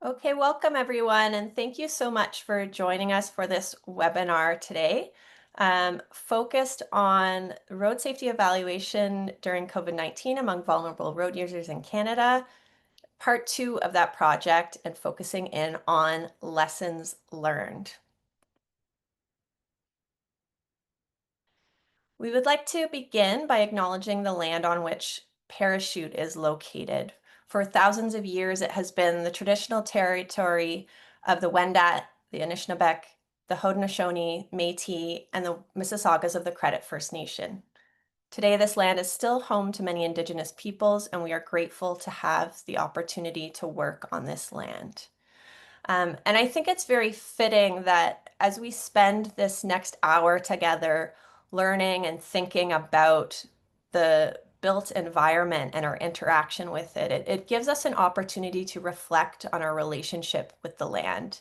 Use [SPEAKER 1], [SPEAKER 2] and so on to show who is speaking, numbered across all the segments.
[SPEAKER 1] Okay, welcome everyone, and thank you so much for joining us for this webinar today, focused on road safety evaluation during COVID-19 among vulnerable road users in Canada, part 2 of that project, and focusing in on lessons learned. We would like to begin by acknowledging the land on which Parachute is located. For thousands of years, it has been the traditional territory of the Wendat, the Anishinaabeg, the Haudenosaunee, Métis, and the Mississaugas of the Credit First Nation. Today, this land is still home to many Indigenous peoples, and we are grateful to have the opportunity to work on this land. And I think it's very fitting that as we spend this next hour together learning and thinking about the built environment and our interaction with it, it gives us an opportunity to reflect on our relationship with the land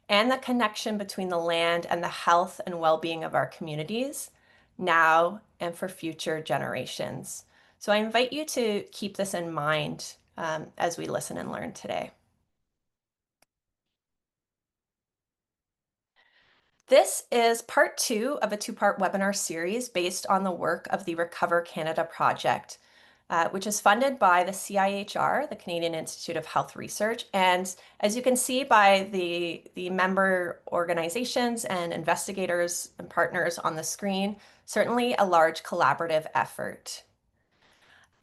[SPEAKER 1] and the connection between the land and the health and well-being of our communities now and for future generations. So I invite you to keep this in mind as we listen and learn today. This is part 2 of a 2-part webinar series based on the work of the RECOVR Canada project, which is funded by the CIHR, the Canadian Institute of Health Research. And as you can see by the member organizations and investigators and partners on the screen, certainly a large collaborative effort.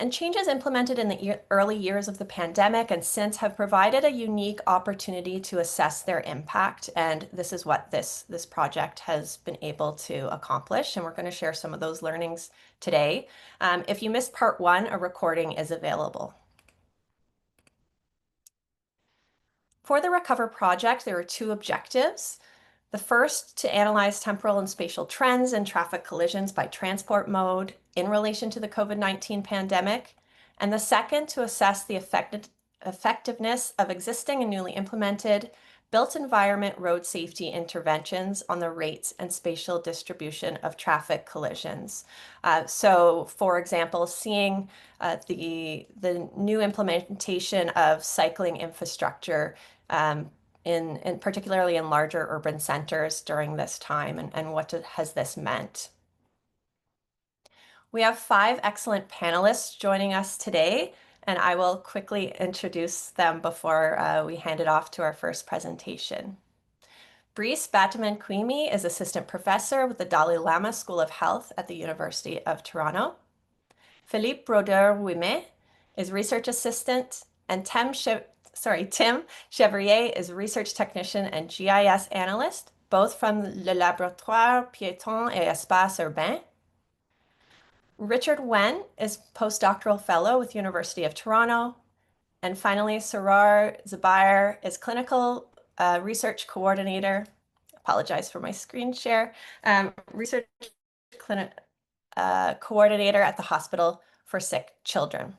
[SPEAKER 1] And changes implemented in the early years of the pandemic and since have provided a unique opportunity to assess their impact. And this is what this project has been able to accomplish. And we're going to share some of those learnings today. If you missed part 1, a recording is available. For the RECOVR project, there are 2 objectives. The first, to analyze temporal and spatial trends in traffic collisions by transport mode in relation to the COVID-19 pandemic. And the second, to assess the effectiveness of existing and newly implemented built environment road safety interventions on the rates and spatial distribution of traffic collisions. So, for example, seeing the new implementation of cycling infrastructure in particularly in larger urban centers during this time, and what has this meant? We have 5 excellent panelists joining us today, and I will quickly introduce them before we hand it off to our first presentation. Brice Batomen Kuimi is assistant professor with the Dalai Lama School of Health at the University of Toronto. Philippe Brodeur-Ouimet is research assistant, and Tim Chevrier is research technician and GIS analyst, both from le Laboratoire, piétons et espaces urbains. Richard Wen is postdoctoral fellow with University of Toronto. And finally, Sarar Zubair is clinical research coordinator. Apologize for my screen share. Research coordinator at the Hospital for Sick Children.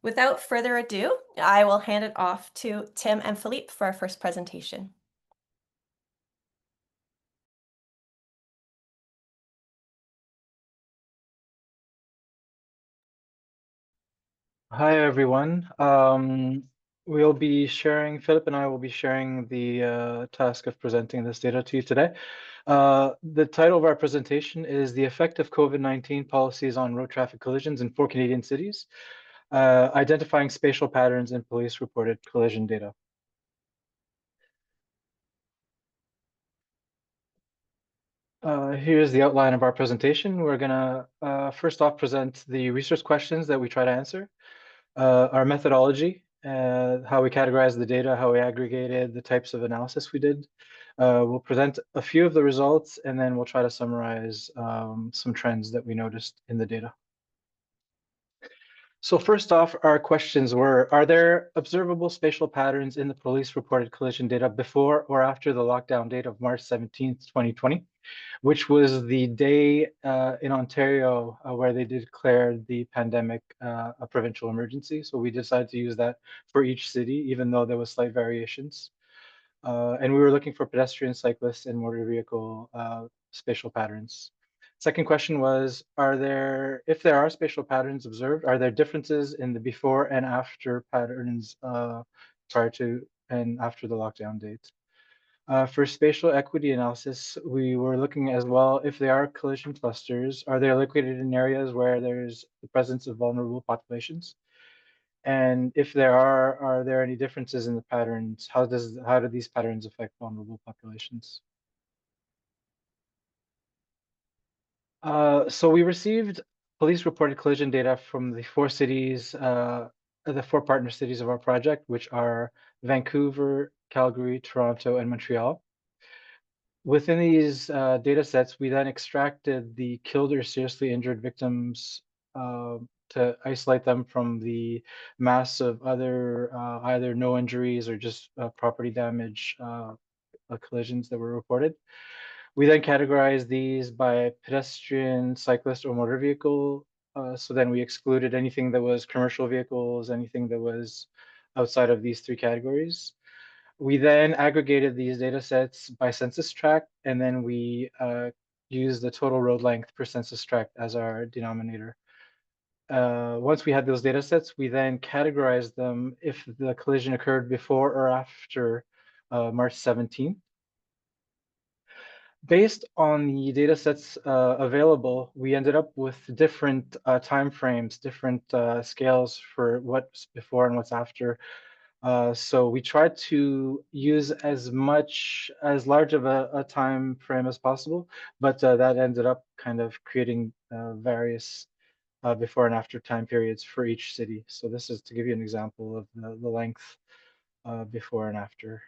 [SPEAKER 1] Without further ado, I will hand it off to Tim and Philippe for our first presentation.
[SPEAKER 2] Hi, everyone. We'll be sharing, Philip and I will be sharing the task of presenting this data to you today. The title of our presentation is The Effect of COVID-19 Policies on Road Traffic Collisions in 4 Canadian Cities, Identifying Spatial Patterns in Police-Reported Collision Data. Here's the outline of our presentation. We're going to first off present the research questions that we try to answer. Our methodology, how we categorize the data, how we aggregated, the types of analysis we did. We'll present a few of the results, and then we'll try to summarize some trends that we noticed in the data. So first off, our questions were, are there observable spatial patterns in the police-reported collision data before or after the lockdown date of March 17th, 2020? Which was the day in Ontario where they declared the pandemic a provincial emergency. So we decided to use that for each city, even though there was slight variations. And we were looking for pedestrian, cyclists, and motor vehicle spatial patterns. Second question was, if there are spatial patterns observed, are there differences in the before and after patterns prior to and after the lockdown date? For spatial equity analysis, we were looking as well if there are collision clusters, are they located in areas where there's the presence of vulnerable populations? And if there are there any differences in the patterns? How do these patterns affect vulnerable populations? So we received police reported collision data from the four cities, the four partner cities of our project, which are Vancouver, Calgary, Toronto, and Montreal. Within these data sets, we then extracted the killed or seriously injured victims to isolate them from the mass of other either no injuries or just property damage collisions that were reported. We then categorized these by pedestrian, cyclist, or motor vehicle. So then we excluded anything that was commercial vehicles, anything that was outside of these three categories. We then aggregated these data sets by census tract, and then we used the total road length per census tract as our denominator. Once we had those data sets, we then categorized them if the collision occurred before or after March 17th. Based on the data sets available, we ended up with different time frames, different scales for what's before and what's after. So we tried to use as large of a time frame as possible, but that ended up kind of creating various before and after time periods for each city. So this is to give you an example of the length before and after.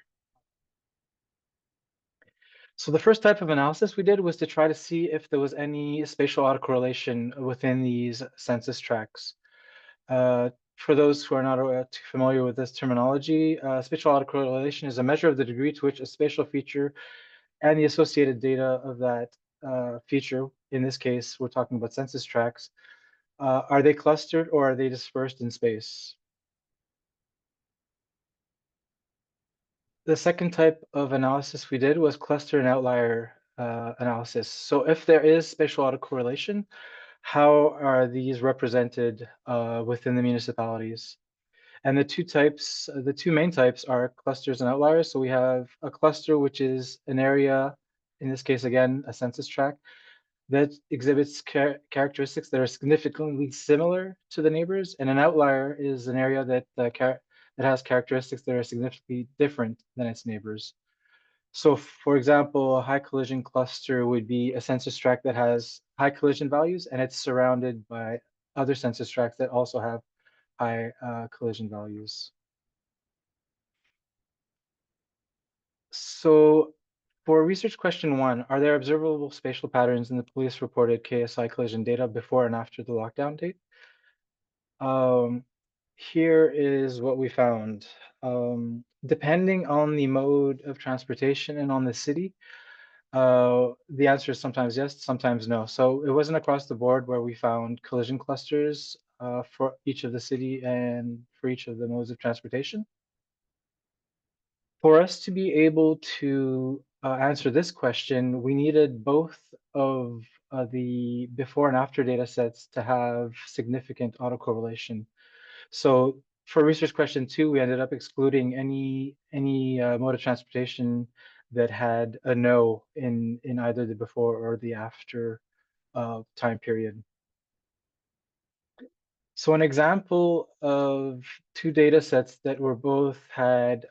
[SPEAKER 2] So the first type of analysis we did was to try to see if there was any spatial autocorrelation within these census tracts. For those who are not too familiar with this terminology, spatial autocorrelation is a measure of the degree to which a spatial feature and the associated data of that feature, in this case, we're talking about census tracts, are they clustered or are they dispersed in space? The second type of analysis we did was cluster and outlier analysis. So if there is spatial autocorrelation, how are these represented within the municipalities? And the two main types are clusters and outliers. So we have a cluster, which is an area, in this case, again, a census tract, that exhibits characteristics that are significantly similar to the neighbors. And an outlier is an area that has characteristics that are significantly different than its neighbors. So for example, a high collision cluster would be a census tract that has high collision values and it's surrounded by other census tracts that also have high collision values. So for research question 1, are there observable spatial patterns in the police reported KSI collision data before and after the lockdown date? Here is what we found. Depending on the mode of transportation and on the city, the answer is sometimes yes, sometimes no. So it wasn't across the board where we found collision clusters for each of the city and for each of the modes of transportation. For us to be able to answer this question, we needed both of the before and after data sets to have significant autocorrelation. So for research question 2, we ended up excluding any mode of transportation that had a no in either the before or the after time period. So an example of two data sets that were both had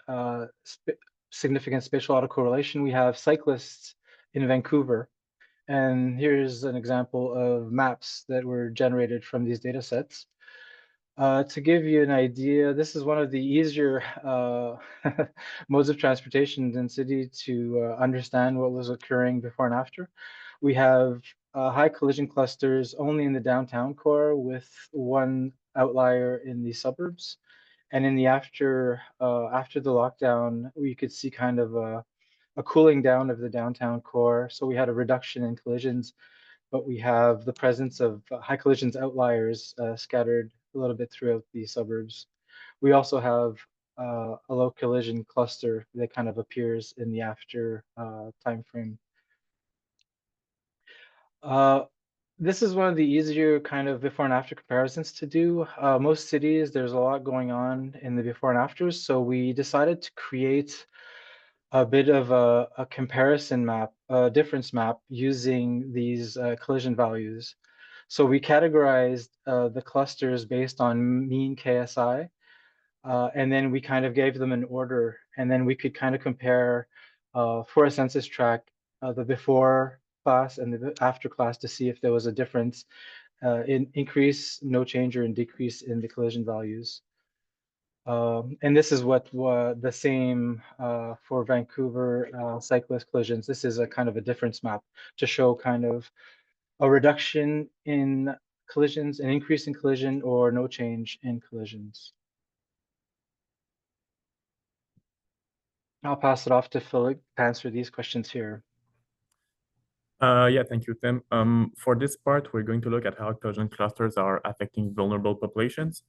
[SPEAKER 2] significant spatial autocorrelation, we have cyclists in Vancouver. And here's an example of maps that were generated from these data sets. To give you an idea, this is one of the easier modes of transportation in city to understand what was occurring before and after. We have high collision clusters only in the downtown core with one outlier in the suburbs. And in the after the lockdown, we could see kind of a cooling down of the downtown core. So we had a reduction in collisions, but we have the presence of high collisions outliers scattered a little bit throughout the suburbs. We also have a low collision cluster that kind of appears in the after time frame. This is one of the easier kind of before and after comparisons to do. Most cities, there's a lot going on in the before and afters, so we decided to create a bit of a comparison map, a difference map using these collision values. So we categorized the clusters based on mean KSI, and then we kind of gave them an order, and then we could kind of compare for a census tract the before class and the after class to see if there was a difference in increase, no change, or in decrease in the collision values. And this is what the same for Vancouver cyclist collisions. This is a kind of a difference map to show kind of a reduction in collisions, an increase in collision, or no change in collisions. I'll pass it off to Philippe to answer these questions here.
[SPEAKER 3] Yeah, thank you, Tim. For this part, we're going to look at how collision clusters are affecting vulnerable populations.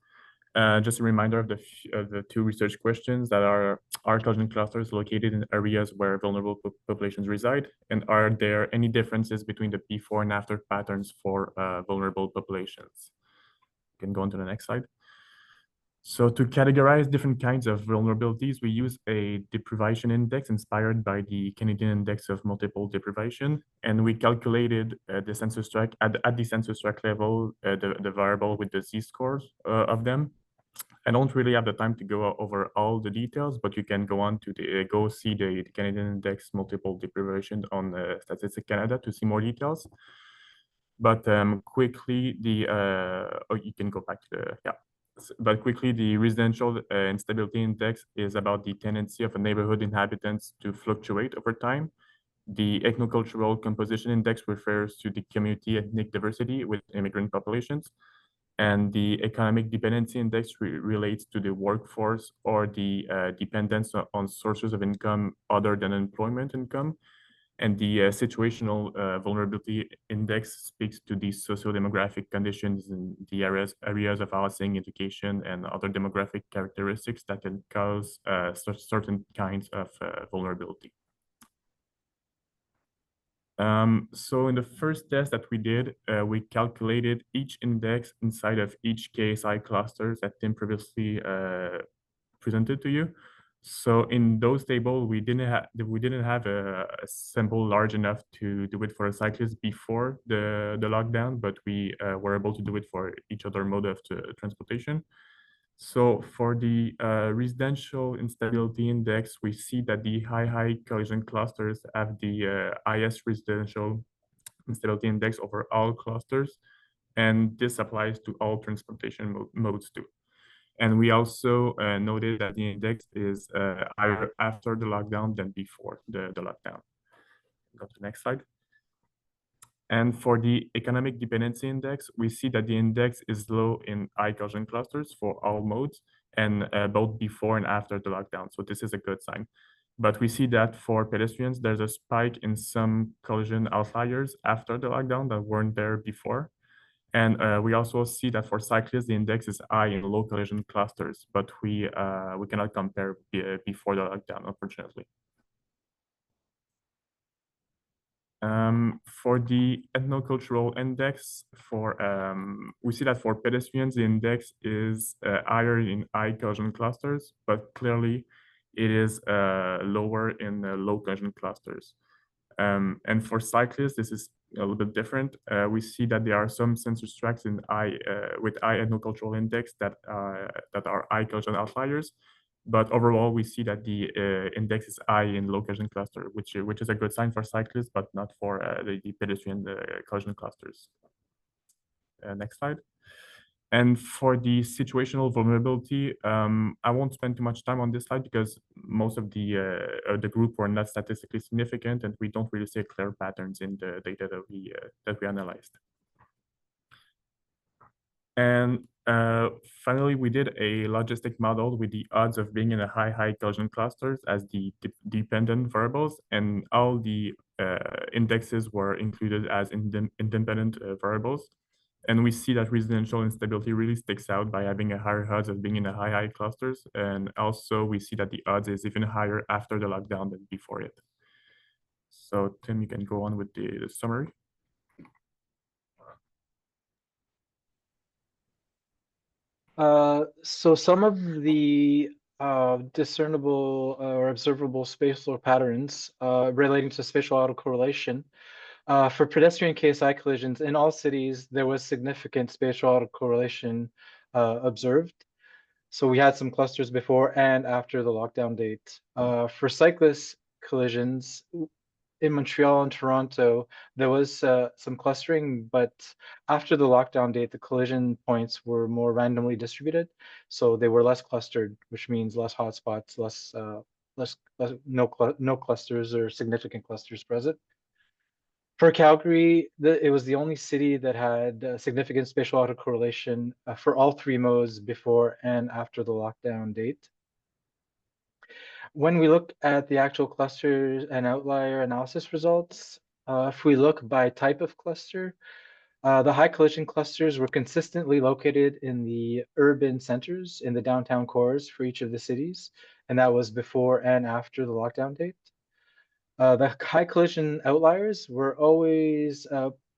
[SPEAKER 3] Just a reminder of the two research questions that are collision clusters located in areas where vulnerable populations reside? And are there any differences between the before and after patterns for vulnerable populations? You can go on to the next slide. So to categorize different kinds of vulnerabilities, we use a deprivation index inspired by the Canadian Index of Multiple Deprivation. And we calculated the census tract at the census tract level, the variable with the z-scores of them. I don't really have the time to go over all the details, but you can go on to go see the Canadian Index Multiple Deprivation on Statistics Canada to see more details. But quickly, you can go back to the, yeah. But quickly, the residential instability index is about the tendency of a neighborhood inhabitants to fluctuate over time. The ethnocultural composition index refers to the community ethnic diversity with immigrant populations. And the economic dependency index relates to the workforce or the dependence on sources of income other than employment income. And the situational vulnerability index speaks to the socio-demographic conditions in the areas of housing, education, and other demographic characteristics that can cause certain kinds of vulnerability. So in the first test that we did, we calculated each index inside of each KSI clusters that Tim previously presented to you. So in those tables, we didn't have a sample large enough to do it for a cyclist before the lockdown, but we were able to do it for each other mode of transportation. So for the residential instability index, we see that the high collision clusters have the highest residential instability index over all clusters, and this applies to all transportation modes too. And we also noted that the index is higher after the lockdown than before the lockdown. Go to the next slide. And for the economic dependency index, we see that the index is low in high collision clusters for all modes and both before and after the lockdown. So this is a good sign. But we see that for pedestrians, there's a spike in some collision outliers after the lockdown that weren't there before. And we also see that for cyclists, the index is high in low collision clusters, but we cannot compare before the lockdown, unfortunately. For the ethnocultural index, we see that for pedestrians, the index is higher in high collision clusters, but clearly it is lower in low collision clusters. And for cyclists, this is a little bit different. We see that there are some census tracts in with high ethnocultural index that are high collision outliers. But overall, we see that the index is high in low collision cluster, which is a good sign for cyclists, but not for the pedestrian collision clusters. Next slide. And for the situational vulnerability, I won't spend too much time on this slide because most of the group were not statistically significant, and we don't really see clear patterns in the data that we analyzed. And finally, we did a logistic model with the odds of being in a high collision clusters as the dependent variables, and all the indexes were included as independent variables. And we see that residential instability really sticks out by having a higher odds of being in a high clusters. And also we see that the odds is even higher after the lockdown than before it. So Tim, you can go on with the summary.
[SPEAKER 2] So some of the discernible or observable spatial patterns relating to spatial autocorrelation. For pedestrian KSI collisions in all cities, there was significant spatial autocorrelation observed. So we had some clusters before and after the lockdown date. For cyclist collisions in Montreal and Toronto, there was some clustering, but after the lockdown date, the collision points were more randomly distributed. So they were less clustered, which means less hotspots, no clusters or significant clusters present. For Calgary, it was the only city that had significant spatial autocorrelation for all three modes before and after the lockdown date. When we look at the actual clusters and outlier analysis results, if we look by type of cluster, the high collision clusters were consistently located in the urban centers in the downtown cores for each of the cities, and that was before and after the lockdown date. The high collision outliers were always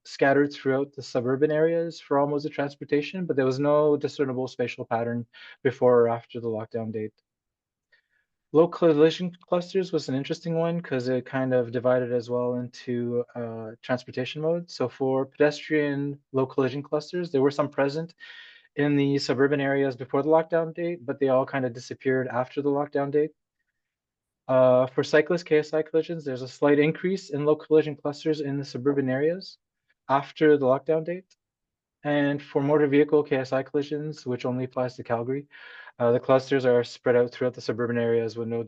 [SPEAKER 2] scattered throughout the suburban areas for all modes of transportation, but there was no discernible spatial pattern before or after the lockdown date. Low collision clusters was an interesting one because it kind of divided as well into transportation modes. So for pedestrian low collision clusters, there were some present in the suburban areas before the lockdown date, but they all kind of disappeared after the lockdown date. For cyclist KSI collisions, there's a slight increase in low collision clusters in the suburban areas after the lockdown date. And for motor vehicle KSI collisions, which only applies to Calgary, the clusters are spread out throughout the suburban areas with no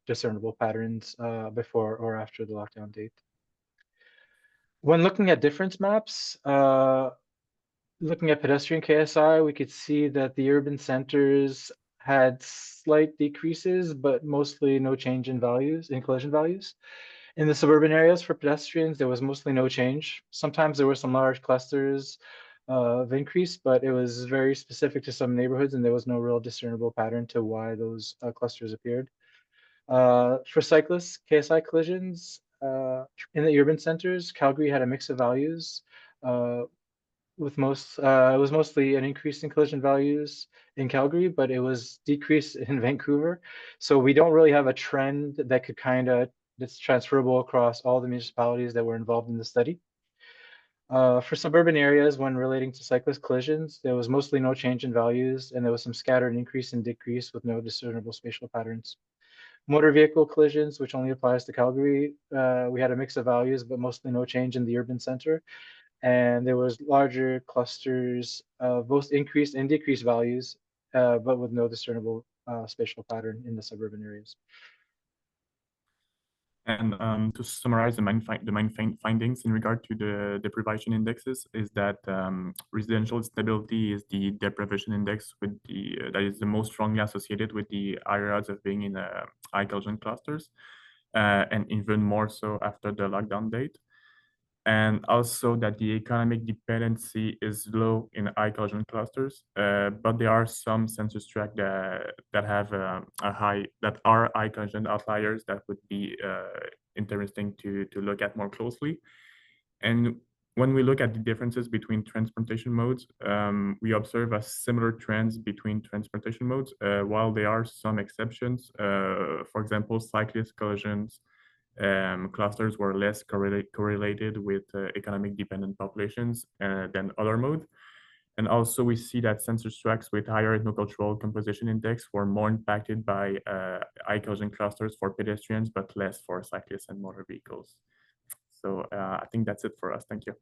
[SPEAKER 2] discernible patterns before or after the lockdown date. When looking at difference maps, looking at pedestrian KSI, we could see that the urban centers had slight decreases, but mostly no change in values, in collision values. In the suburban areas for pedestrians, there was mostly no change. Sometimes there were some large clusters of increase, but it was very specific to some neighborhoods, and there was no real discernible pattern to why those clusters appeared. For cyclists, KSI collisions in the urban centers, Calgary had a mix of values. With most, it was mostly an increase in collision values in Calgary, but it was decreased in Vancouver. So we don't really have a trend that could that's transferable across all the municipalities that were involved in the study. For suburban areas, when relating to cyclist collisions, there was mostly no change in values, and there was some scattered increase and decrease with no discernible spatial patterns. Motor vehicle collisions, which only applies to Calgary, we had a mix of values, but mostly no change in the urban center. And there was larger clusters of both increased and decreased values, but with no discernible spatial pattern in the suburban areas.
[SPEAKER 3] And to summarize the main findings in regard to the deprivation indexes is that residential stability is the deprivation index with that is the most strongly associated with the higher odds of being in high collision clusters, and even more so after the lockdown date. And also that the economic dependency is low in high collision clusters, but there are some census tracts that have are high collision outliers that would be interesting to look at more closely. And when we look at the differences between transportation modes, we observe a similar trends between transportation modes, while there are some exceptions. For example, cyclist collisions clusters were less correlated with economic dependent populations than other modes. And also we see that census tracts with higher ethnocultural composition index were more impacted by high collision clusters for pedestrians, but less for cyclists and motor vehicles. So I think that's it for us. Thank you.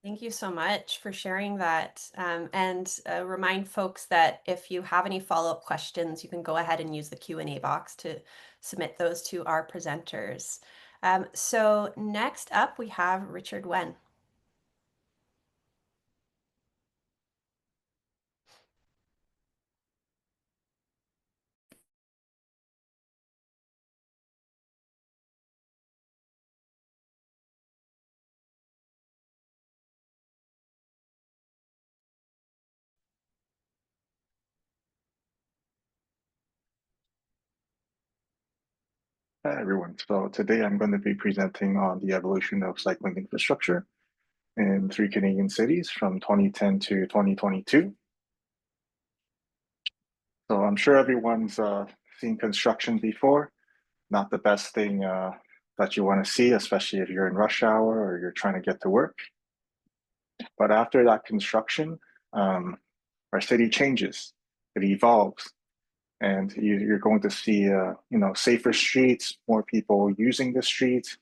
[SPEAKER 1] Thank you so much for sharing that. And remind folks that if you have any follow-up questions, you can go ahead and use the Q&A box to submit those to our presenters. So next up, we have Richard Wen.
[SPEAKER 4] Hi, everyone. So today I'm going to be presenting on the evolution of cycling infrastructure in 3 Canadian cities from 2010 to 2022. So I'm sure everyone's seen construction before. Not the best thing that you want to see, especially if you're in rush hour or you're trying to get to work. But after that construction, our city changes, it evolves, and you're going to see safer streets, more people using the streets,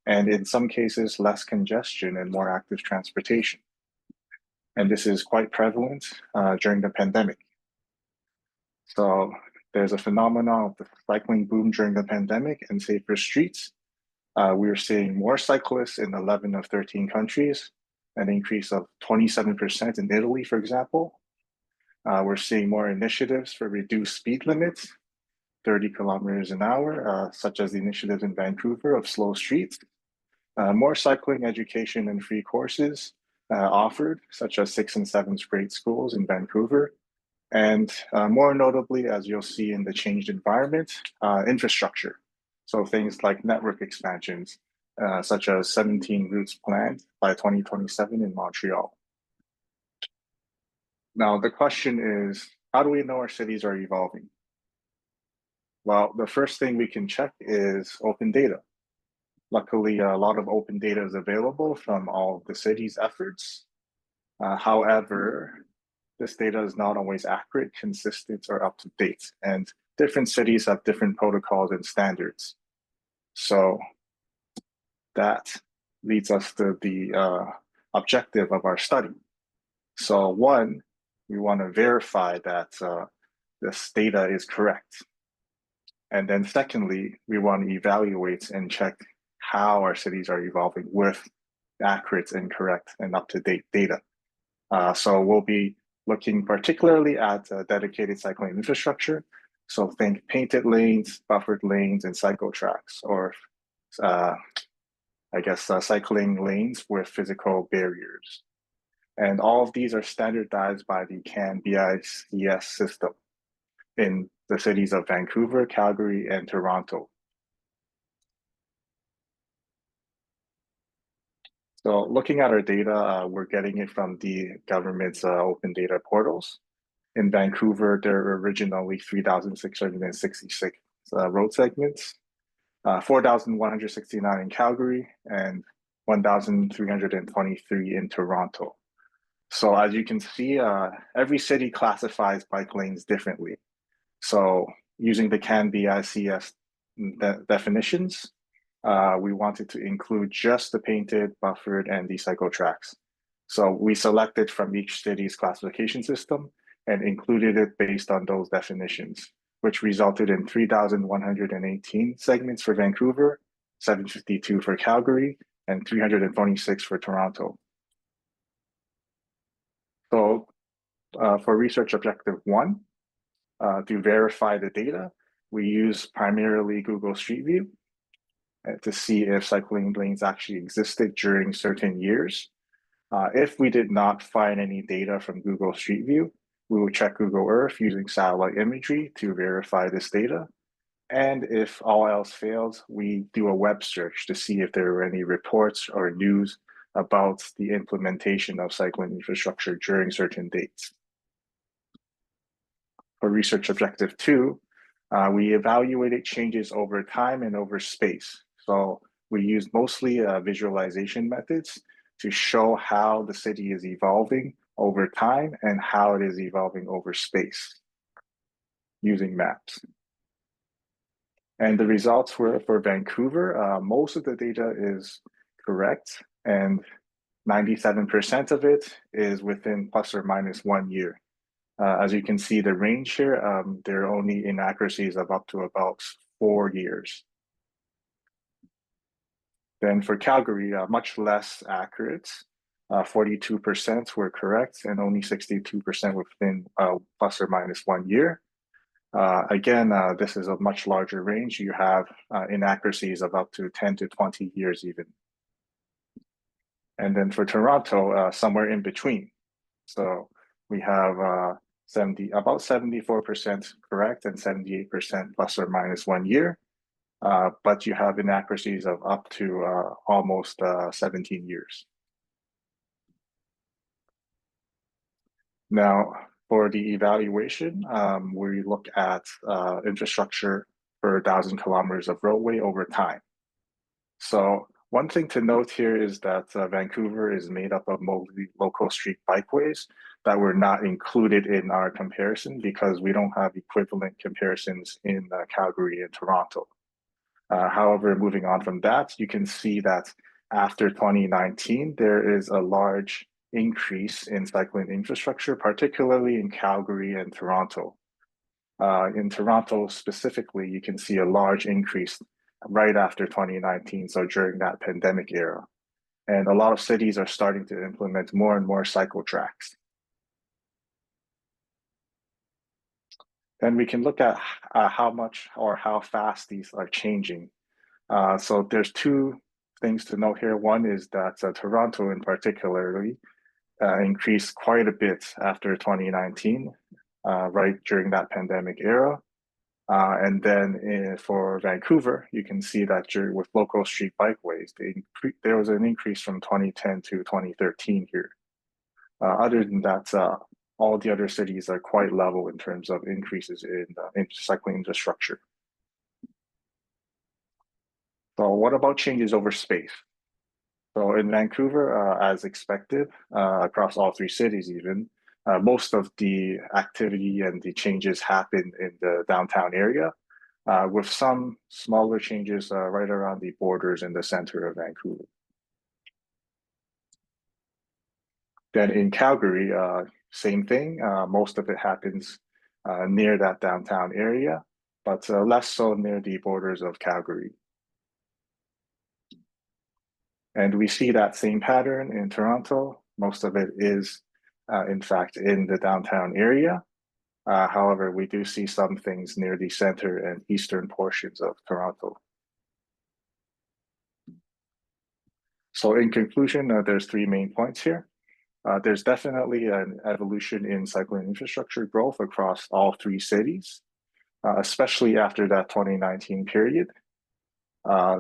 [SPEAKER 4] and in some cases less congestion and more active transportation. And this is quite prevalent during the pandemic. So there's a phenomenon of the cycling boom during the pandemic and safer streets. We're seeing more cyclists in 11 of 13 countries, an increase of 27% in Italy, for example. We're seeing more initiatives for reduced speed limits, 30 kilometers an hour, such as the initiatives in Vancouver of slow streets. More cycling education and free courses offered, such as 6th and 7th grade schools in Vancouver. And more notably, as you'll see in the changed environment, infrastructure. So things like network expansions, such as 17 routes planned by 2027 in Montreal. Now, the question is, how do we know our cities are evolving? Well, the first thing we can check is open data. Luckily, a lot of open data is available from all of the city's efforts. However, this data is not always accurate, consistent, or up to date, and different cities have different protocols and standards. So that leads us to the objective of our study. So one, we want to verify that this data is correct. And then secondly, we want to evaluate and check how our cities are evolving with accurate and correct and up-to-date data. So we'll be looking particularly at dedicated cycling infrastructure. So think painted lanes, buffered lanes, and cycle tracks, or cycling lanes with physical barriers. And all of these are standardized by the CAN-BICS system in the cities of Vancouver, Calgary, and Toronto. So looking at our data, we're getting it from the government's open data portals. In Vancouver, there are originally 3,666 road segments, 4,169 in Calgary, and 1,323 in Toronto. So as you can see, every city classifies bike lanes differently. So using the CAN-BICS definitions, we wanted to include just the painted, buffered, and the cycle tracks. So we selected from each city's classification system and included it based on those definitions, which resulted in 3,118 segments for Vancouver, 752 for Calgary, and 326 for Toronto. So for research objective 1, to verify the data, we use primarily Google Street View to see if cycling lanes actually existed during certain years. If we did not find any data from Google Street View, we will check Google Earth using satellite imagery to verify this data. And if all else fails, we do a web search to see if there are any reports or news about the implementation of cycling infrastructure during certain dates. For research objective 2, we evaluated changes over time and over space. So we use mostly visualization methods to show how the city is evolving over time and how it is evolving over space using maps. And the results were for Vancouver, most of the data is correct, and 97% of it is within plus or minus 1 year. As you can see, the range here, there are only inaccuracies of up to about 4 years. Then for Calgary, much less accurate, 42% were correct and only 62% within plus or minus 1 year. Again, this is a much larger range. You have inaccuracies of up to 10 to 20 years even. And then for Toronto, somewhere in between. So we have about 74% correct and 78% plus or minus 1 year. But you have inaccuracies of up to almost 17 years. Now, For the evaluation, we look at infrastructure per 1,000 kilometers of roadway over time. So one thing to note here is that Vancouver is made up of mostly local street bikeways that were not included in our comparison because we don't have equivalent comparisons in Calgary and Toronto. However, moving on from that, you can see that after 2019, there is a large increase in cycling infrastructure, particularly in Calgary and Toronto. In Toronto specifically, you can see a large increase right after 2019, so during that pandemic era. And a lot of cities are starting to implement more and more cycle tracks. Then we can look at how much or how fast these are changing. So there's two things to note here. One is that Toronto in particularly increased quite a bit after 2019, right during that pandemic era. And then for Vancouver, you can see that with local street bikeways, there was an increase from 2010 to 2013 here. Other than that, all the other cities are quite level in terms of increases in cycling infrastructure. So what about changes over space? So in Vancouver, as expected, across all three cities even, most of the activity and the changes happen in the downtown area, with some smaller changes right around the borders in the center of Vancouver. Then in Calgary, same thing. Most of it happens near that downtown area, but less so near the borders of Calgary. And we see that same pattern in Toronto. Most of it is, in fact, in the downtown area. However, we do see some things near the center and eastern portions of Toronto. So in conclusion, there's three main points here. There's definitely an evolution in cycling infrastructure growth across all three cities, especially after that 2019 period.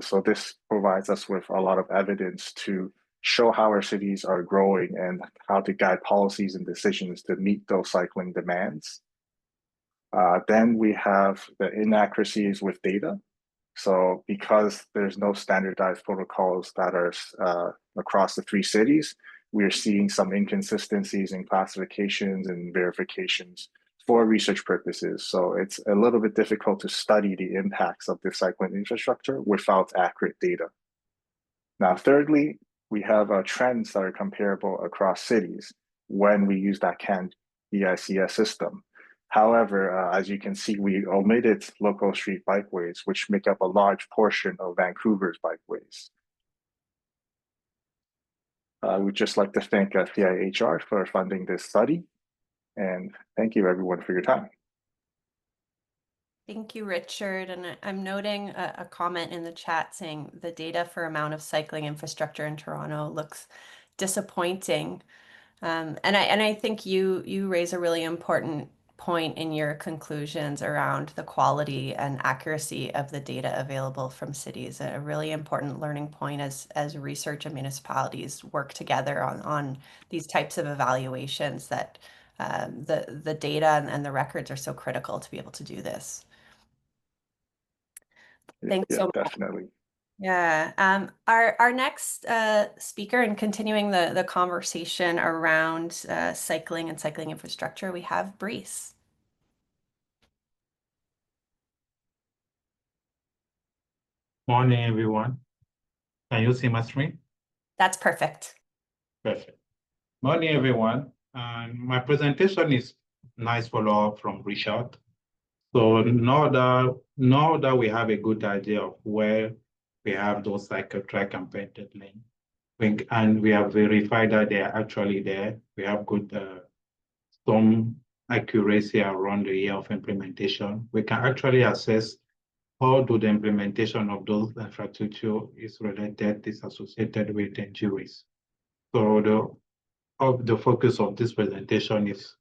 [SPEAKER 4] So this provides us with a lot of evidence to show how our cities are growing and how to guide policies and decisions to meet those cycling demands. Then we have the inaccuracies with data. So because there's no standardized protocols that are across the three cities, we're seeing some inconsistencies in classifications and verifications for research purposes. So it's a little bit difficult to study the impacts of the cycling infrastructure without accurate data. Now, thirdly, we have trends that are comparable across cities when we use that CAN BICS system. However, as you can see, we omitted local street bikeways, which make up a large portion of Vancouver's bikeways. We'd just like to thank CIHR for funding this study. And thank you everyone for your time.
[SPEAKER 1] Thank you, Richard. And I'm noting a comment in the chat saying the data for amount of cycling infrastructure in Toronto looks disappointing. And I think you raise a really important point in your conclusions around the quality and accuracy of the data available from cities. A really important learning point as research and municipalities work together on these types of evaluations, that the data and the records are so critical to be able to do this. Thanks so much.
[SPEAKER 4] Definitely.
[SPEAKER 1] Yeah. Our next speaker, and continuing the conversation around cycling and cycling infrastructure, we have Brice.
[SPEAKER 5] Morning, everyone. Can you see my screen?
[SPEAKER 1] That's perfect.
[SPEAKER 5] Perfect. Morning, everyone. My presentation is nice follow-up from Richard. So now that we have a good idea of where we have those cycle track and painted lane, and we have verified that they are actually there, we have good some accuracy around the year of implementation, we can actually assess how do the implementation of those infrastructure is associated with injuries. So the focus of this presentation is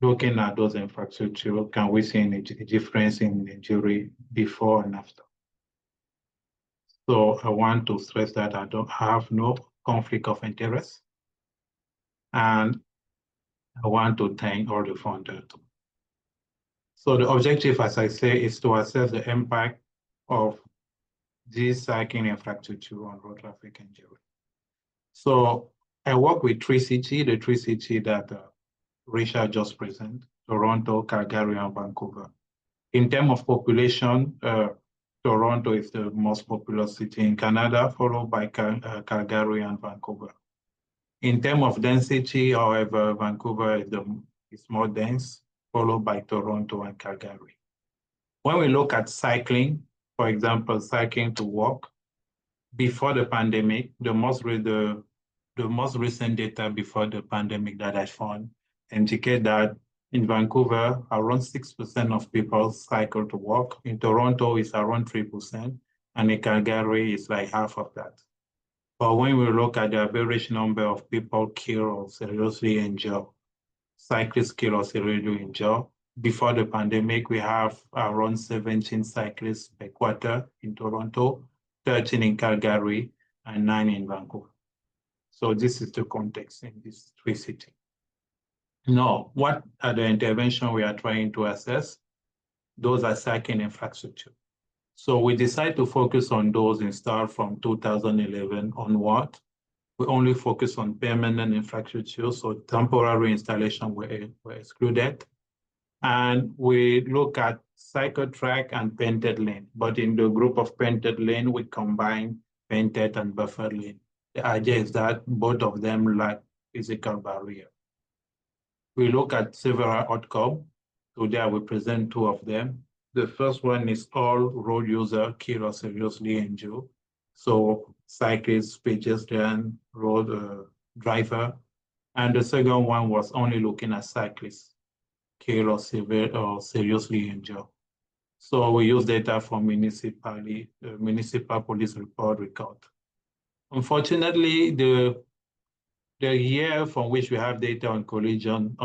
[SPEAKER 5] looking at those infrastructure. Can we see any difference in injury before and after? So I want to stress that I have no conflict of interest. And I want to thank all the funders. So the objective, as I say, is to assess the impact of this cycling infrastructure on road traffic injury. So I work with three cities, the three cities that Richard just presented: Toronto, Calgary, and Vancouver. In terms of population, Toronto is the most populous city in Canada, followed by Calgary and Vancouver. In terms of density, however, Vancouver is more dense, followed by Toronto and Calgary. When we look at cycling, for example, cycling to work, before the pandemic, the most recent data before the pandemic that I found indicate that in Vancouver, around 6% of people cycle to work. In Toronto, it's around 3%, and in Calgary, it's like half of that. But when we look at the average number of people killed or seriously injured, cyclists killed or seriously injured, before the pandemic, we have around 17 cyclists per quarter in Toronto, 13 in Calgary, and 9 in Vancouver. So this is the context in these three cities. Now, what are the interventions we are trying to assess? Those are cycling infrastructure. So we decided to focus on those installed from 2011 onward. We only focus on permanent infrastructure, so temporary installation were excluded. And we look at cycle track and painted lane, but in the group of painted lane, we combine painted and buffer lane. The idea is that both of them lack physical barrier. We look at several outcomes. Today I will present two of them. The first one is all road user killed or seriously injured. So cyclists, pedestrian, road driver. And the second one was only looking at cyclists killed or seriously injured. So we use data from municipal police report record. Unfortunately, the year from which we have data on collision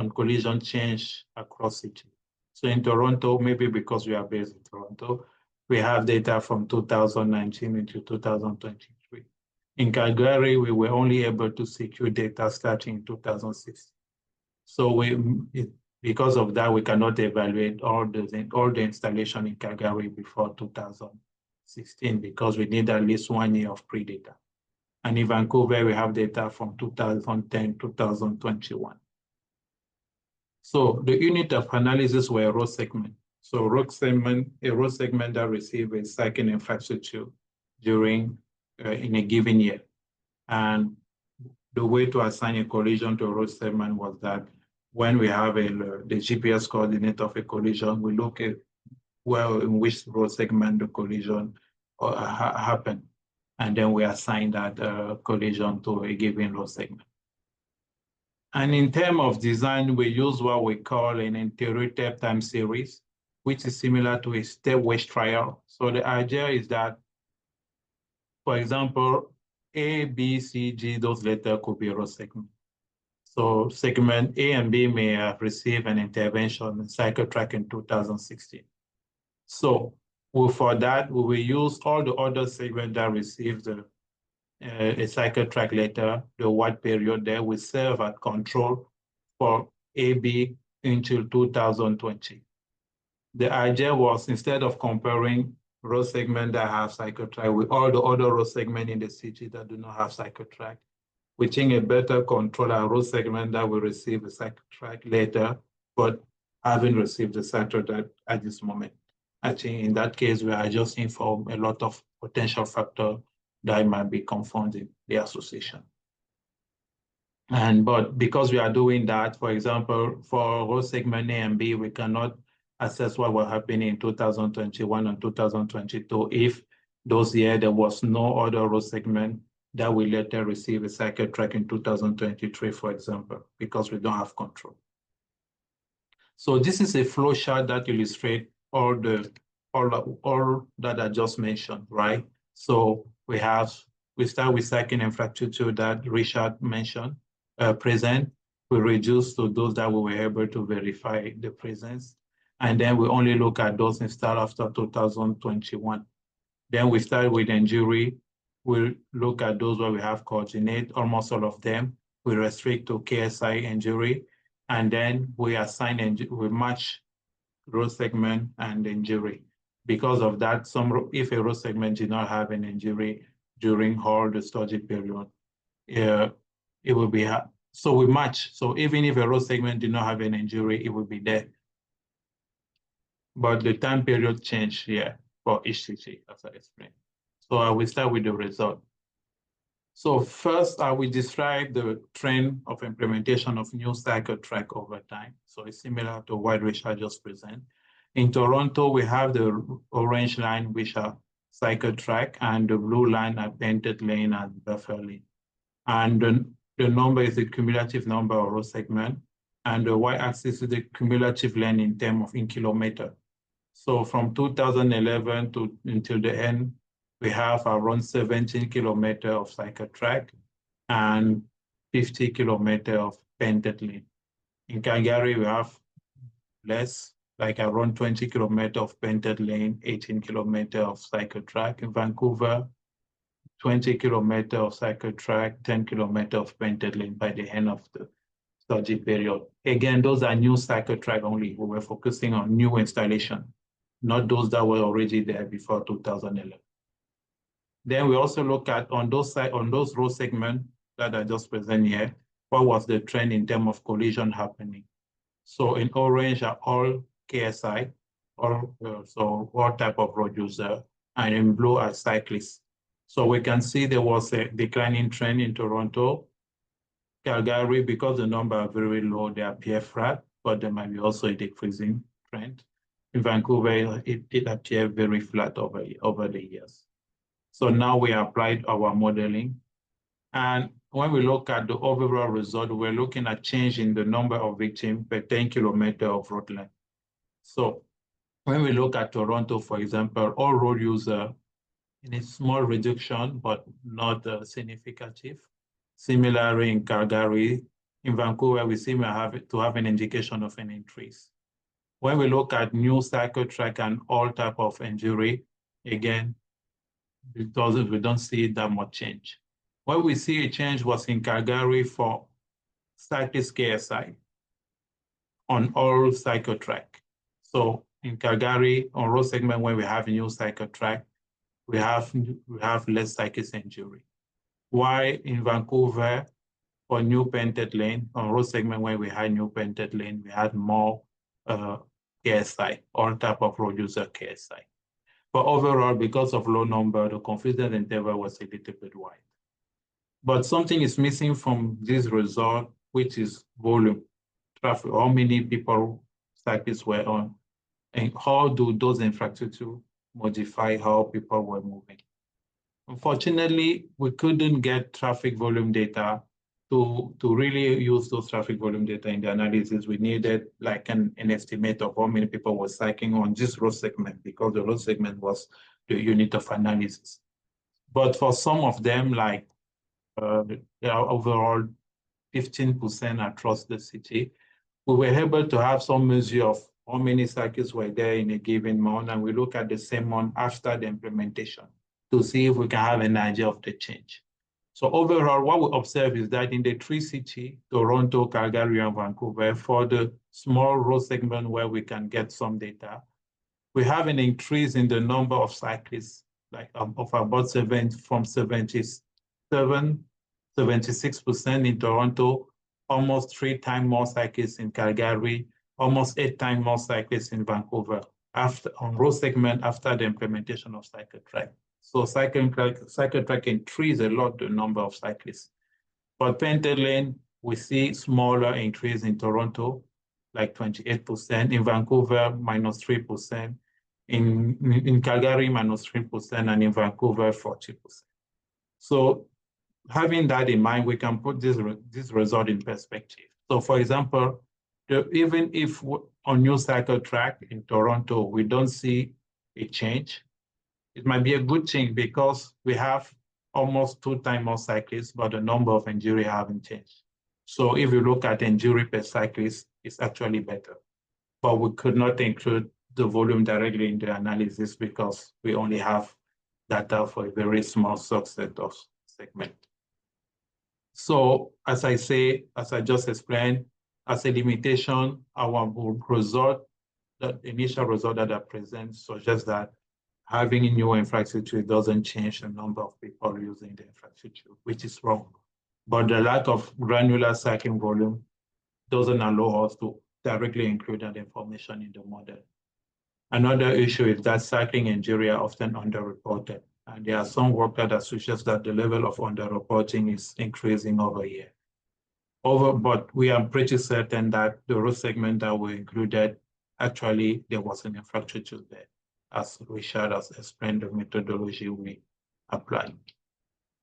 [SPEAKER 5] change across cities. So in Toronto, maybe because we are based in Toronto, we have data from 2019 into 2023. In Calgary, we were only able to secure data starting in 2006. So because of that, we cannot evaluate all the installation in Calgary before 2016 because we need at least 1 year of pre-data. And in Vancouver, we have data from 2010, 2021. So the unit of analysis were a road segment. So a road segment that received a cycling infrastructure during in a given year. And the way to assign a collision to a road segment was that when we have the GPS coordinate of a collision, we look at in which road segment the collision happened. And then we assign that collision to a given road segment. And in terms of design, we use what we call an iterative time series, which is similar to a stepwise trial. So the idea is that, for example, A, B, C, G, those letters could be a road segment. So segment A and B may have received an intervention in cycle track in 2016. So for that, we will use all the other segments that received a cycle track letter, the white period there will serve as control for AB until 2020. The idea was, instead of comparing road segments that have cycle track with all the other road segments in the city that do not have cycle track, we think a better control a road segment that will receive a cycle track later, but haven't received the cycle track at this moment. I think in that case, we are adjusting for a lot of potential factors that might be confounding the association. But because we are doing that, for example, for road segment A and B, we cannot assess what will happen in 2021 and 2022 if those years there was no other road segment that will later receive a cycle track in 2023, for example, because we don't have control. So this is a flow chart that illustrates all that I just mentioned, right? So we start with cycling infrastructure that Richard mentioned, present. We reduce to those that we were able to verify the presence. And then we only look at those installed after 2021. Then we start with injury. We'll look at those where we have coordinate, almost all of them. We restrict to KSI injury. and then we match road segment and injury. Because of that, if a road segment did not have an injury during all the study period, it will be, so we match. So even if a road segment did not have an injury, it will be there. But the time period changed here for each city, as I explained. So I will start with the result. So first, I will describe the trend of implementation of new cycle track over time. So it's similar to what Richard just presented. In Toronto, we have the orange line, which are cycle track, and the blue line are painted lane and buffer lane. And the number is the cumulative number of road segment, and the y-axis is the cumulative length in terms of kilometer. So from 2011 until the end, we have around 17 kilometers of cycle track and 50 kilometers of painted lane. In Calgary, we have less, like around 20 kilometers of painted lane, 18 kilometers of cycle track. In Vancouver, 20 kilometers of cycle track, 10 kilometers of painted lane by the end of the study period. Again, those are new cycle track only. We were focusing on new installation, not those that were already there before 2011. Then we also look at on those road segments that I just present here, what was the trend in terms of collision happening? So in orange are all KSI, so all type of road user, and in blue are cyclists. So we can see there was a declining trend in Toronto. Calgary, because the number are very low, they appear flat, but there might be also a decreasing trend. In Vancouver, it appeared very flat over the years. So now we applied our modeling. And when we look at the overall result, we're looking at change in the number of victims per 10 kilometers of road length. So when we look at Toronto, for example, all road users in a small reduction, but not significant. Similarly, in Calgary, in Vancouver, we seem to have an indication of an increase. When we look at new cycle track and all type of injury, again, we don't see that much change. When we see a change was in Calgary for cyclist KSI on all cycle track. So in Calgary, on road segment, when we have a new cycle track, we have less cyclist injury. While in Vancouver, for new painted lane, on road segment where we had new painted lane, we had more KSI, all type of road user KSI. But overall, because of low number, the confidence interval was a little bit wide. But something is missing from this result, which is volume, traffic, how many people cyclists were on, and how do those infrastructure modify how people were moving. Unfortunately, we couldn't get traffic volume data to really use those traffic volume data in the analysis. We needed like an estimate of how many people were cycling on this road segment, because the road segment was the unit of analysis. But for some of them, like overall 15% across the city, we were able to have some measure of how many cyclists were there in a given month, and we look at the same month after the implementation to see if we can have an idea of the change. So overall, what we observe is that in the three cities, Toronto, Calgary, and Vancouver, for the small road segment where we can get some data, we have an increase in the number of cyclists, like of about 76% in Toronto, almost 3 times more cyclists in Calgary, almost 8 times more cyclists in Vancouver on road segment after the implementation of cycle track. So cycle track increased a lot the number of cyclists. But painted lane, we see smaller increase in Toronto, like 28%, in Vancouver, -3%, in Calgary, -3%, and in Vancouver, 40%. So having that in mind, we can put this result in perspective. So for example, even if on new cycle track in Toronto, we don't see a change, it might be a good thing because we have almost 2 times more cyclists, but the number of injuries haven't changed. So if you look at injury per cyclist, it's actually better. But we could not include the volume directly in the analysis because we only have data for a very small subset of segments. So as I just explained, as a limitation, our result, the initial result that I present suggests that having a new infrastructure doesn't change the number of people using the infrastructure, which is wrong. But the lack of granular cycling volume doesn't allow us to directly include that information in the model. Another issue is that cycling injury are often underreported, and there are some work that suggests that the level of underreporting is increasing over here. But we are pretty certain that the road segment that were included, actually there was an infrastructure there, as Richard has explained the methodology we applied.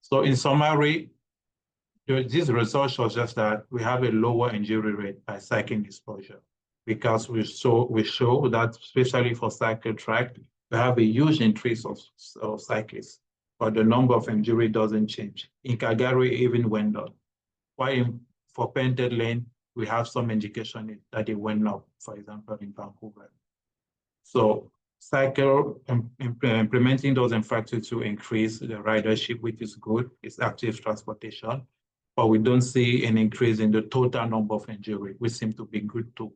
[SPEAKER 5] So in summary, this result shows us that we have a lower injury rate by cycling exposure, because we show that, especially for cycle track, we have a huge increase of cyclists, but the number of injury doesn't change. In Calgary, even went up. While for painted lane, we have some indication that it went up, for example, in Vancouver. So implementing those infrastructures to increase the ridership, which is good, is active transportation, but we don't see an increase in the total number of injury, which seems to be good too.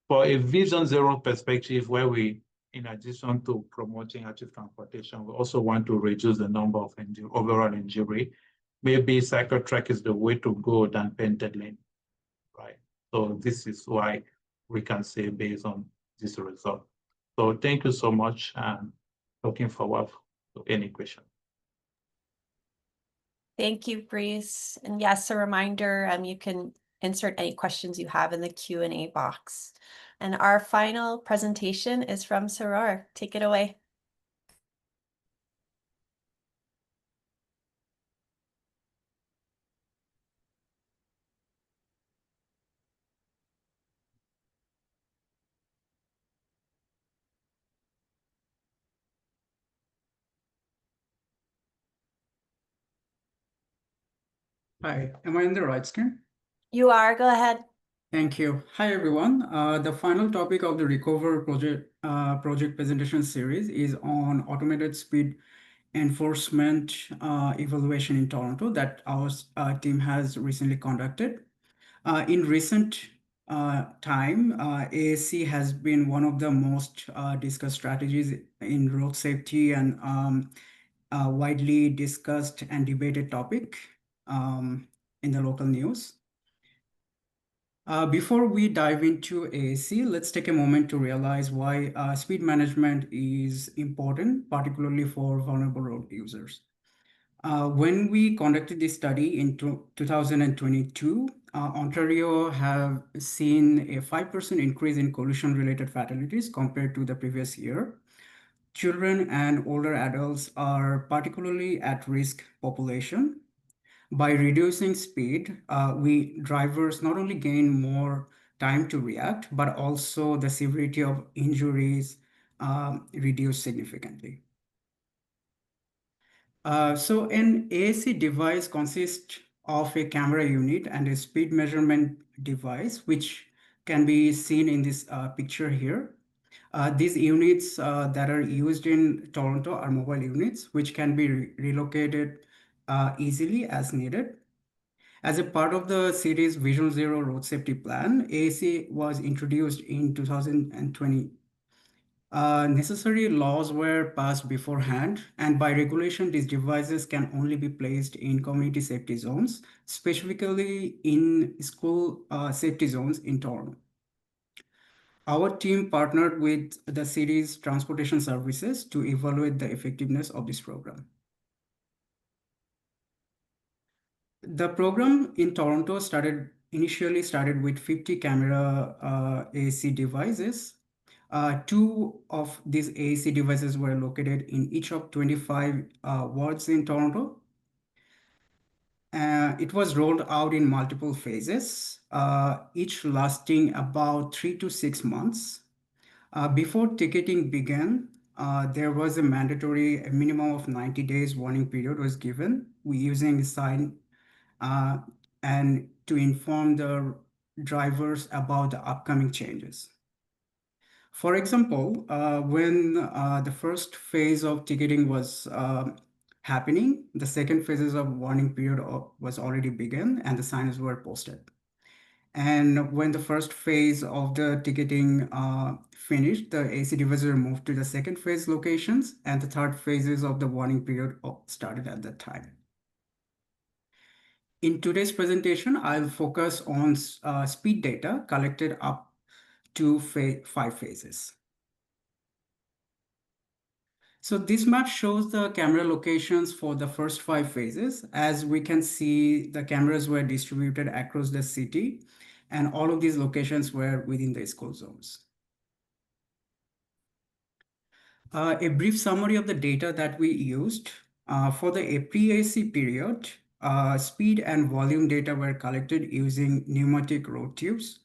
[SPEAKER 5] For a Vision Zero perspective, where we, in addition to promoting active transportation, we also want to reduce the number of overall injury. Maybe cycle track is the way to go than painted lane, right? So this is why we can say based on this result. So thank you so much, and looking forward to any question.
[SPEAKER 1] Thank you, Brice. And yes, a reminder, you can insert any questions you have in the Q&A box. And our final presentation is from Saror. Take it away.
[SPEAKER 6] Hi, am I in the right screen?
[SPEAKER 1] You are, go ahead.
[SPEAKER 6] Thank you. Hi, everyone. The final topic of the RECOVR project presentation series is on automated speed enforcement evaluation in Toronto that our team has recently conducted. In recent time, ASC has been one of the most discussed strategies in road safety and widely discussed and debated topic in the local news. Before we dive into ASC, let's take a moment to realize why speed management is important, particularly for vulnerable road users. When we conducted this study in 2022, Ontario have seen a 5% increase in collision-related fatalities compared to the previous year. Children and older adults are particularly at-risk population. By reducing speed, we drivers not only gain more time to react, but also the severity of injuries reduce significantly. So an ASC device consists of a camera unit and a speed measurement device, which can be seen in this picture here. These units that are used in Toronto are mobile units, which can be relocated easily as needed. As a part of the city's Vision Zero road safety plan, ASC was introduced in 2020. Necessary laws were passed beforehand, and by regulation, these devices can only be placed in community safety zones, specifically in school safety zones in Toronto. Our team partnered with the city's transportation services to evaluate the effectiveness of this program. The program in Toronto initially started with 50 camera AAC devices. 2 of these AAC devices were located in each of 25 wards in Toronto. It was rolled out in multiple phases, each lasting about 3 to 6 months. Before ticketing began, there was a minimum of 90 days warning period was given. We using sign and to inform the drivers about the upcoming changes. For example, when the first phase of ticketing was happening, the second phases of warning period was already begun and the signs were posted. And when the first phase of the ticketing finished, the AC divisor moved to the second phase locations, and the third phases of the warning period started at that time. In today's presentation, I'll focus on speed data collected up to 5 phases. So this map shows the camera locations for the first 5 phases. As we can see, the cameras were distributed across the city, and all of these locations were within the school zones. A brief summary of the data that we used. For the pre-AC period, speed and volume data were collected using pneumatic road tubes,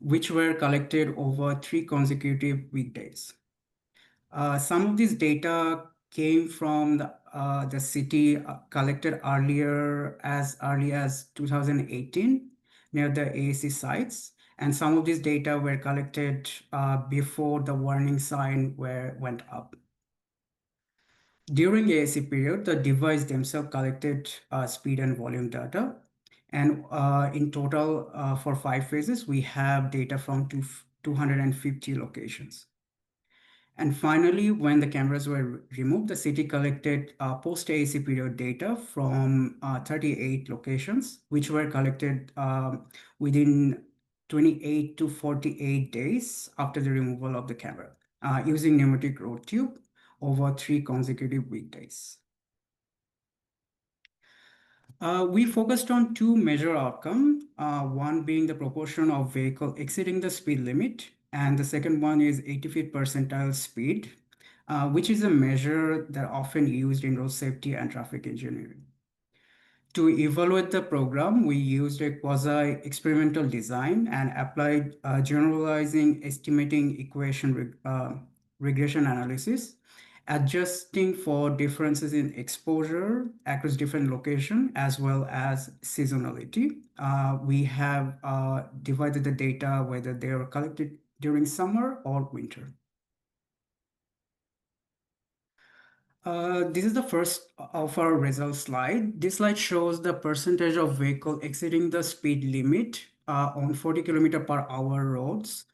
[SPEAKER 6] which were collected over 3 consecutive weekdays. Some of this data came from the city collected as early as 2018 near the AAC sites. And some of this data were collected before the warning sign went up. During AAC period, the device themselves collected speed and volume data. And in total, for 5 phases, we have data from 250 locations. And finally, when the cameras were removed, the city collected post-AAC period data from 38 locations, which were collected within 28 to 48 days after the removal of the camera using pneumatic road tube over 3 consecutive weekdays. We focused on 2 major outcomes, one being the proportion of vehicle exceeding the speed limit, and the second one is 85th percentile speed, which is a measure that often used in road safety and traffic engineering. To evaluate the program, we used a quasi-experimental design and applied generalizing estimating equation regression analysis, adjusting for differences in exposure across different locations as well as seasonality. We have divided the data whether they are collected during summer or winter. This is the first of our results slide. This slide shows the percentage of vehicle exceeding the speed limit on 40 km/h roads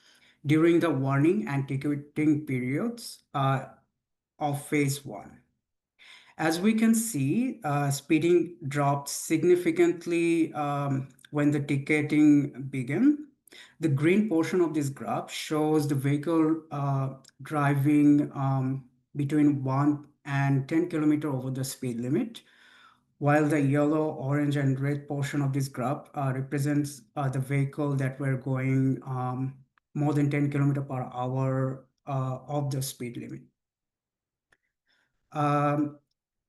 [SPEAKER 6] during the warning and ticketing periods of phase 1. As we can see, speeding dropped significantly when the ticketing began. The green portion of this graph shows the vehicle driving between 1 and 10 km over the speed limit, while the yellow, orange, and red portion of this graph represents the vehicle that were going more than 10 km/h of the speed limit.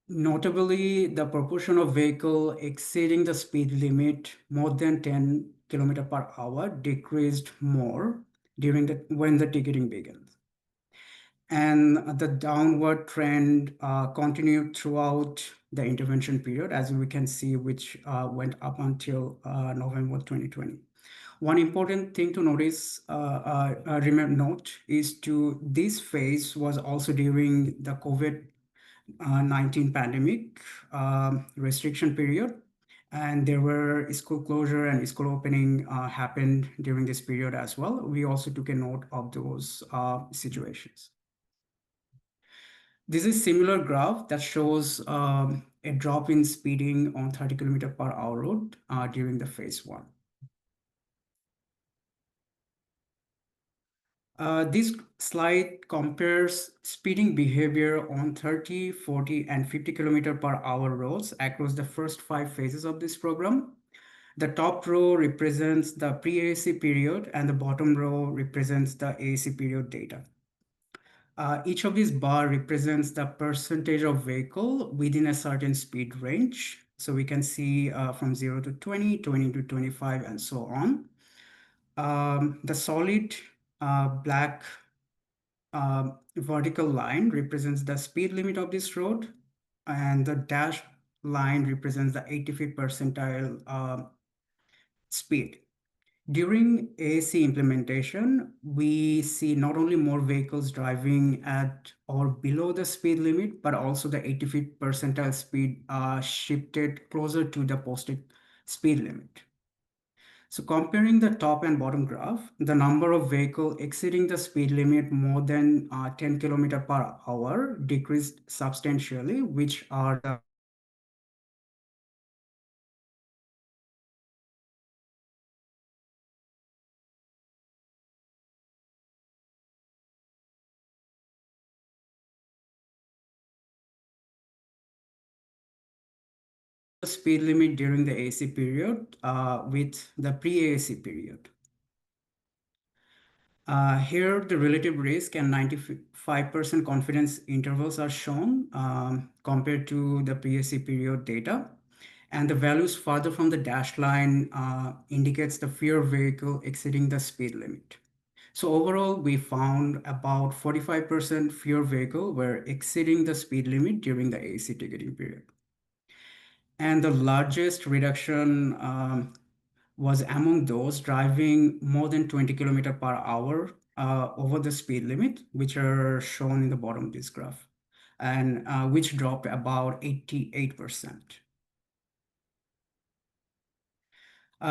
[SPEAKER 6] Notably, the proportion of vehicle exceeding the speed limit more than 10 km/h decreased more when the ticketing begins. And the downward trend continued throughout the intervention period, as we can see, which went up until November 2020. One important thing to note is this phase was also during the COVID-19 pandemic restriction period, and there were school closure and school opening happened during this period as well. We also took a note of those situations. This is a similar graph that shows a drop in speeding on 30 km/h road during the phase 1. This slide compares speeding behavior on 30, 40, and 50 km/h roads across the first 5 phases of this program. The top row represents the pre-AAC period, and the bottom row represents the AAC period data. Each of these bars represents the percentage of vehicle within a certain speed range. So we can see from 0 to 20, 20 to 25, and so on. The solid black vertical line represents the speed limit of this road, and the dashed line represents the 85th percentile speed. During AAC implementation, we see not only more vehicles driving at or below the speed limit, but also the 85th percentile speed shifted closer to the posted speed limit. So comparing the top and bottom graph, the number of vehicles exceeding the speed limit more than 10 km/h decreased substantially, which are the speed limit during the AC period with the pre-AC period. Here, the relative risk and 95% confidence intervals are shown compared to the pre-AC period data. And the values farther from the dashed line indicates the fewer vehicle exceeding the speed limit. So overall, we found about 45% fewer vehicle were exceeding the speed limit during the AC ticketing period. And the largest reduction was among those driving more than 20 km/h over the speed limit, which are shown in the bottom of this graph, and which dropped about 88%.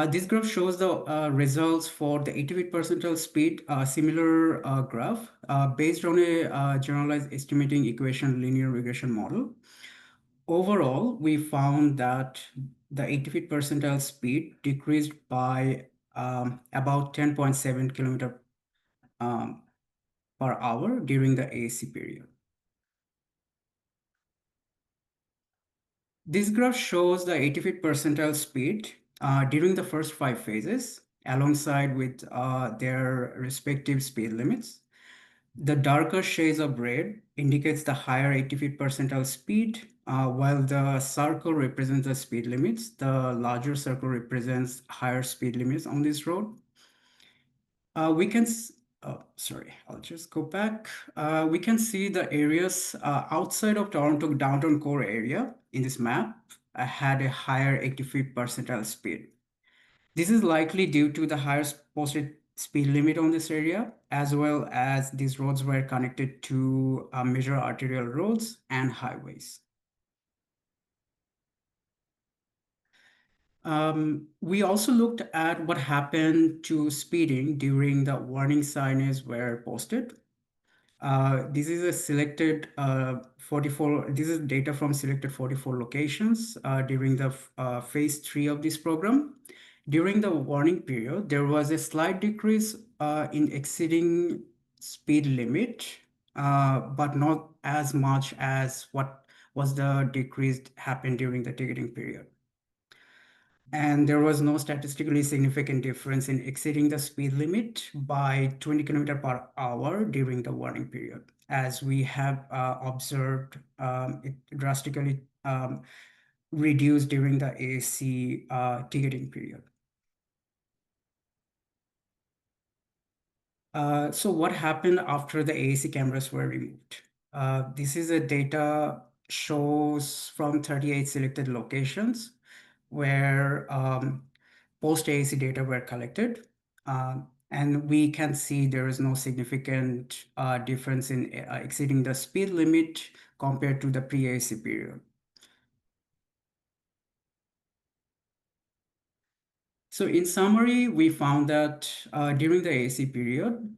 [SPEAKER 6] This graph shows the results for the 88th percentile speed, similar graph based on a generalized estimating equation linear regression model. Overall, we found that the 85th percentile speed decreased by about 10.7 km/h during the AC period. This graph shows the 85th percentile speed during the first 5 phases alongside with their respective speed limits. The darker shades of red indicates the higher 85th percentile speed, while the circle represents the speed limits. The larger circle represents higher speed limits on this road. We can, sorry, I'll just go back. We can see the areas outside of Toronto downtown core area in this map had a higher 85th percentile speed. This is likely due to the higher posted speed limit on this area, as well as these roads were connected to major arterial roads and highways. We also looked at what happened to speeding during the warning signage were posted. This is a selected 44, this is data from selected 44 locations during the phase 3 of this program. During the warning period, there was a slight decrease in exceeding speed limit, but not as much as what was the decrease happened during the ticketing period. And there was no statistically significant difference in exceeding the speed limit by 20 km/h during the warning period, as we have observed it drastically reduced during the AC ticketing period. So what happened after the AC cameras were removed? This is a data shows from 38 selected locations where post-AC data were collected. And we can see there is no significant difference in exceeding the speed limit compared to the pre-AC period. So in summary, we found that during the AC period,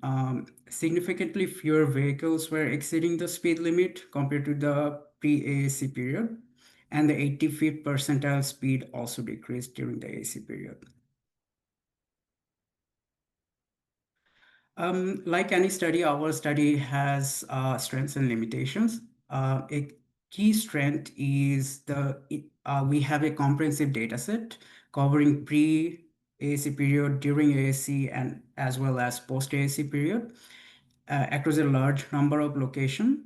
[SPEAKER 6] significantly fewer vehicles were exceeding the speed limit compared to the pre-AC period, and the 85th percentile speed also decreased during the AC period. Like any study, our study has strengths and limitations. A key strength is we have a comprehensive data set covering pre-AC period, during AC, and as well as post-AC period across a large number of locations.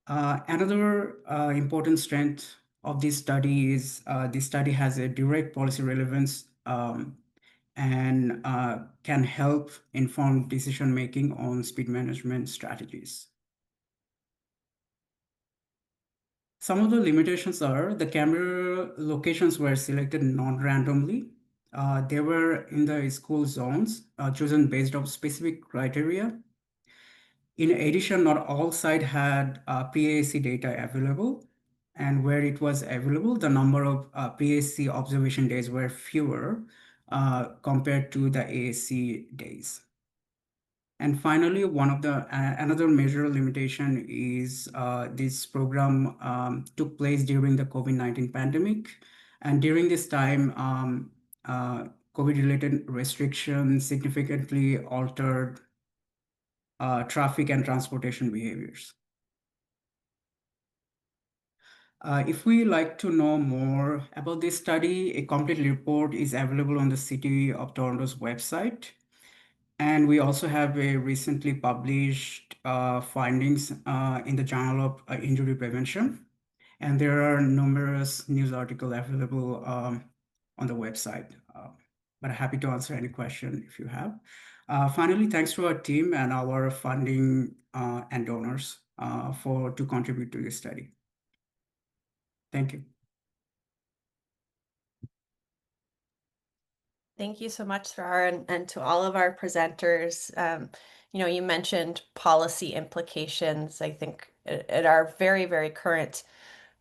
[SPEAKER 6] Another important strength of this study is this study has a direct policy relevance and can help inform decision-making on speed management strategies. Some of the limitations are the camera locations were selected non-randomly. They were in the school zones chosen based on specific criteria. In addition, not all sites had pre-AC data available, and where it was available, the number of pre-AC observation days were fewer compared to the AAC days. And finally, another major limitation is this program took place during the COVID-19 pandemic. And during this time, COVID-related restrictions significantly altered traffic and transportation behaviors. If we like to know more about this study, a complete report is available on the City of Toronto's website. And we also have a recently published findings in the Journal of Injury Prevention. And there are numerous news articles available on the website. But I'm happy to answer any question if you have. Finally, thanks to our team and our funding and donors to contribute to this study. Thank you.
[SPEAKER 1] Thank you so much, Sarar, and to all of our presenters. You mentioned policy implications. I think in our very, very current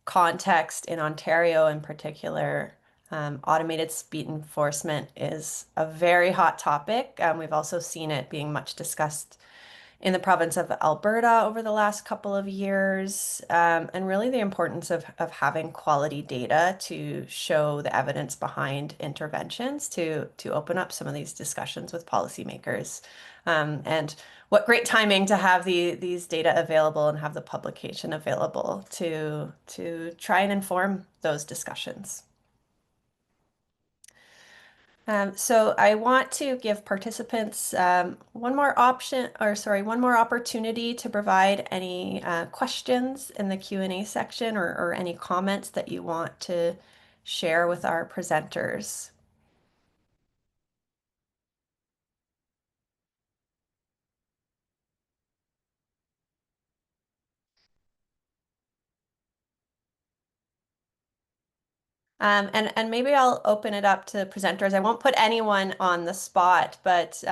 [SPEAKER 1] context in Ontario in particular, automated speed enforcement is a very hot topic. We've also seen it being much discussed in the province of Alberta over the last couple of years, and really the importance of having quality data to show the evidence behind interventions to open up some of these discussions with policymakers. And what great timing to have these data available and have the publication available to try and inform those discussions. So I want to give participants one more opportunity to provide any questions in the Q&A section or any comments that you want to share with our presenters. And maybe I'll open it up to presenters. I won't put anyone on the spot, but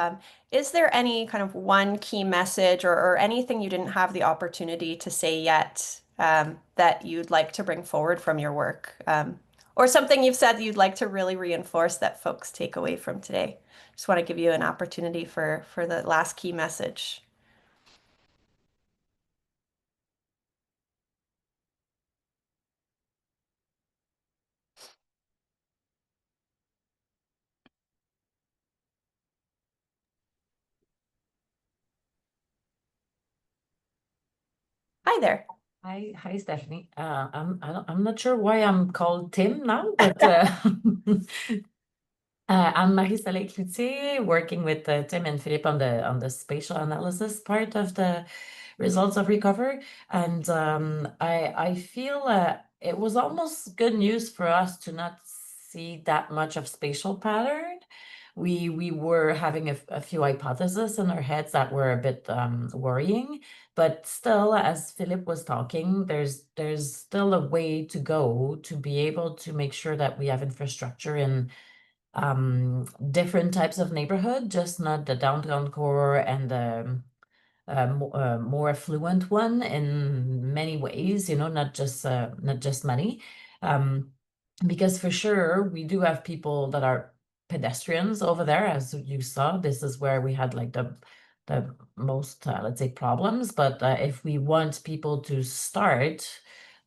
[SPEAKER 1] is there any kind of one key message or anything you didn't have the opportunity to say yet that you'd like to bring forward from your work? Or something you've said you'd like to really reinforce that folks take away from today? Just want to give you an opportunity for the last key message. Hi there.
[SPEAKER 7] Hi, Stephanie. I'm not sure why I'm called Tim now, but I'm Marie-Soleil Cloutier, working with Tim and Philippe on the spatial analysis part of the results of RECOVR, and I feel it was almost good news for us to not see that much of spatial pattern. We were having a few hypotheses in our heads that were a bit worrying, but still, as Philippe was talking, there's still a way to go to be able to make sure that we have infrastructure in different types of neighborhood, just not the downtown core and the more affluent one in many ways, not just money. Because for sure we do have people that are pedestrians over there, as you saw. This is where we had like the most let's say problems, but if we want people to start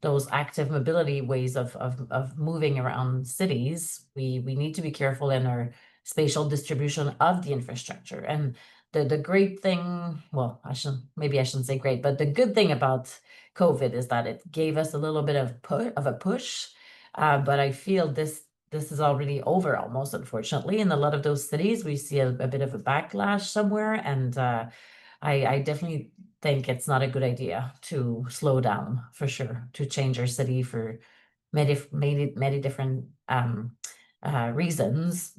[SPEAKER 7] those active mobility ways of moving around cities, we need to be careful in our spatial distribution of the infrastructure. And the great thing, well, I shouldn't say great, but the good thing about COVID is that it gave us a little bit of a push. But I feel this is already over almost, unfortunately. In a lot of those cities, we see a bit of a backlash somewhere. And I definitely think it's not a good idea to slow down, for sure, to change our city for many different reasons.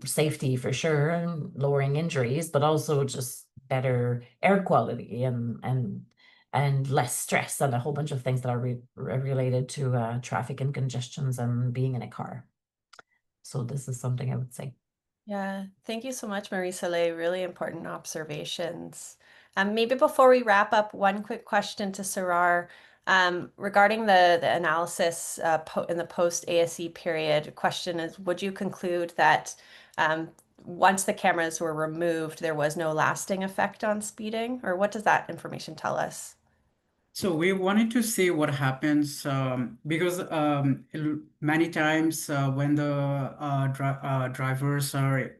[SPEAKER 7] Safety for sure, and lowering injuries, but also just better air quality and less stress and a whole bunch of things that are related to traffic and congestions and being in a car. So this is something I would say.
[SPEAKER 1] Yeah, thank you so much, Marie-Soleil. Really important observations. Maybe before we wrap up, one quick question to Sarar. Regarding the analysis in the post-ASE period, question is, would you conclude that once the cameras were removed, there was no lasting effect on speeding? Or what does that information tell us?
[SPEAKER 6] So we wanted to see what happens because many times when the drivers are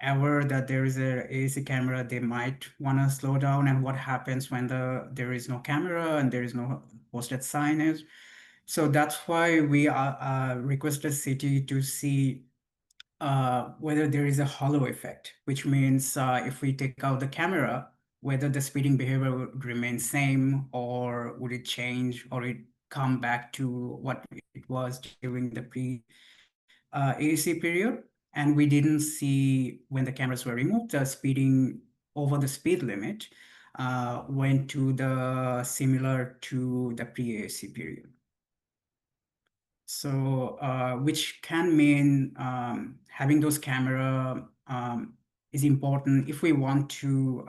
[SPEAKER 6] aware that there is a AC camera, they might want to slow down. And what happens when there is no camera and there is no posted signage? So that's why we requested city to see whether there is a hollow effect, which means if we take out the camera, whether the speeding behavior would remain same or would it change or it come back to what it was during the pre-AAC period. And we didn't see when the cameras were removed, the speeding over the speed limit went to the similar to the pre-AAC period. So, which can mean having those camera is important if we want to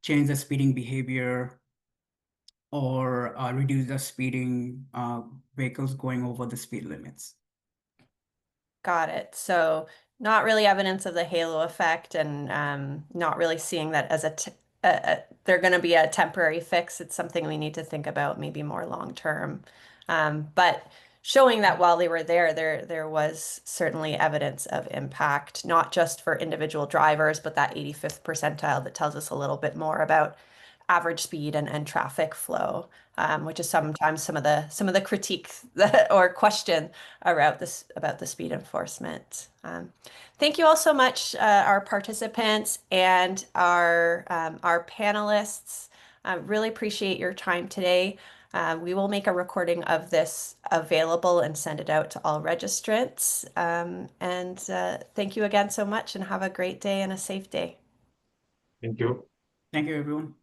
[SPEAKER 6] change the speeding behavior or reduce the speeding vehicles going over the speed limits.
[SPEAKER 1] Got it. So not really evidence of the halo effect, and not really seeing that as they're going to be a temporary fix. It's something we need to think about maybe more long term. But showing that while they were there was certainly evidence of impact, not just for individual drivers, but that 85th percentile that tells us a little bit more about average speed and traffic flow, which is sometimes some of the critique or question about the speed enforcement. Thank you all so much, our participants and our panelists. I really appreciate your time today. We will make a recording of this available and send it out to all registrants. And thank you again so much, and have a great day and a safe day.
[SPEAKER 5] Thank you.
[SPEAKER 6] Thank you, everyone.